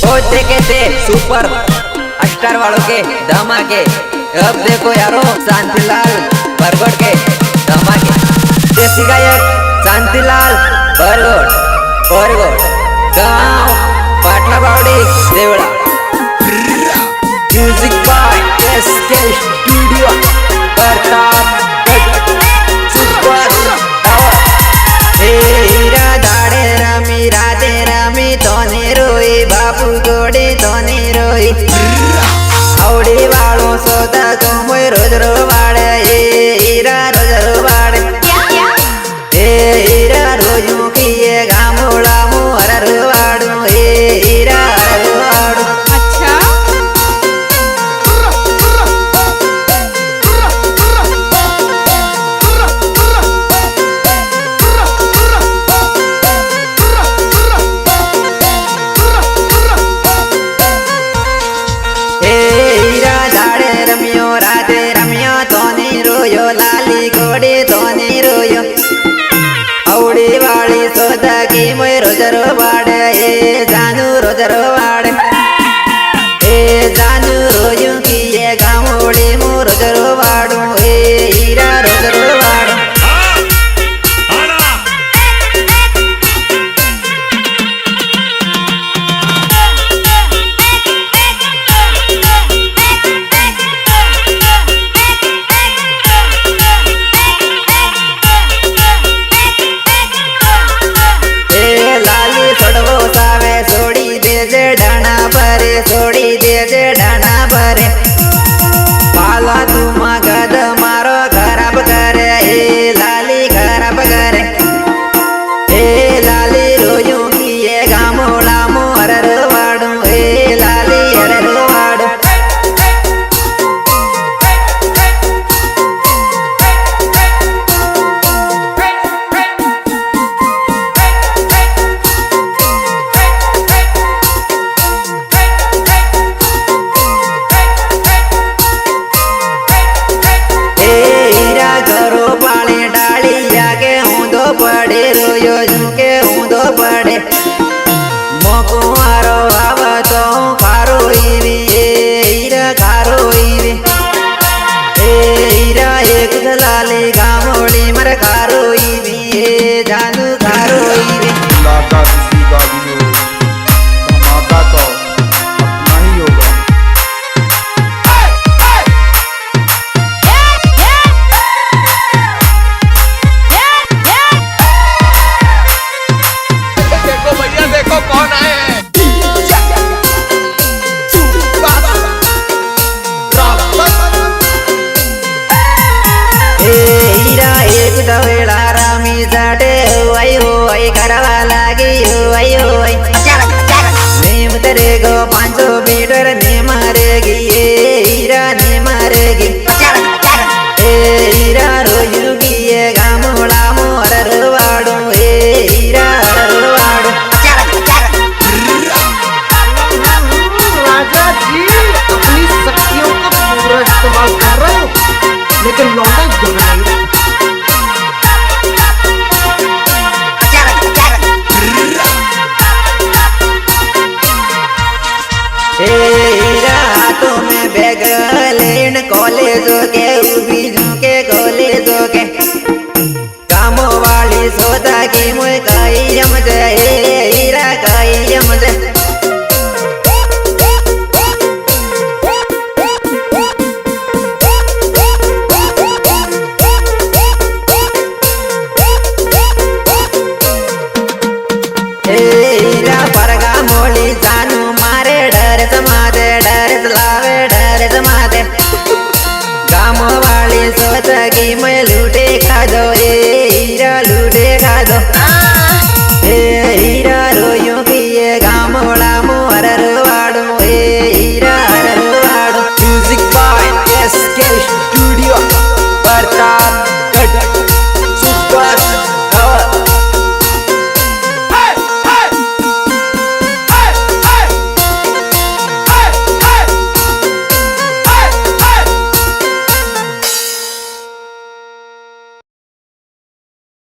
होते के थे सुपर स्टार वालों के धमाके। अब देखो यारो शांतिलाल बरगड़ के धमाके। देसी गायक शांतिलाल बरगड़ गांव Patla Bawdi Devda. Music by SK studio Pratapgarh super tower. हीरा दाड़े रमी राधे रमी तोने रोई बापू गोड़ी तोने रोई। आवड़ी वालों सोदा कोई रोज रोवाड़े हीरा रोज रोवाड़े। हीरा रोजू की ये गामोड़ा मुहर रोवाड़ू हीरा रोवाड़ू। राधे रमियो तोने रोयो लाली घोड़ी तोने रोयो। औड़ी वाली सोदा की मोय रोज रोवाड़े ए जानू रोज रोवाड़े। ए जानू रोजू की ये गामोड़ी मु रोज रोवाड़ू ए हीरा रोज रोवाड़ू। छोड़ी दे जे डाना भरे पाला तू मगध मारो खराब करे ए लाली खराब करे। ए लाली रोजू की ये गामोला मोहर रोवाड़ू ए लाली हर रोवाड़ू। पड़े रोयो झुके ऊंधो पड़े मोको आरो आवतो कारो ईवी ए हीरा कारो ईवी। ए हीरा एक दलाली गामोड़ी मर कारो ईवी ए जानू कारो ईवी। लाका किसी का भी हो धमाका तो अपना ही होगा। कौन आए हैं? हीरा एक दवेड़ा रामी जाटे हुई करवा लागी हुई। नीम तेरे को 500 मीटर नी मारेगी ए हीरा नी मारेगी। ए हीरा रोजू की ये गामोड़ा मोहर रोवाड़ू ए हीरा रोवाड़ू। अपनी शक्तियों का पूरा इस्तेमाल कर रहे हो लेकिन लौंडा हाथों में बैग लेन कॉलेजों के उबीजों के कॉलेजों के कामों वाली सोदा की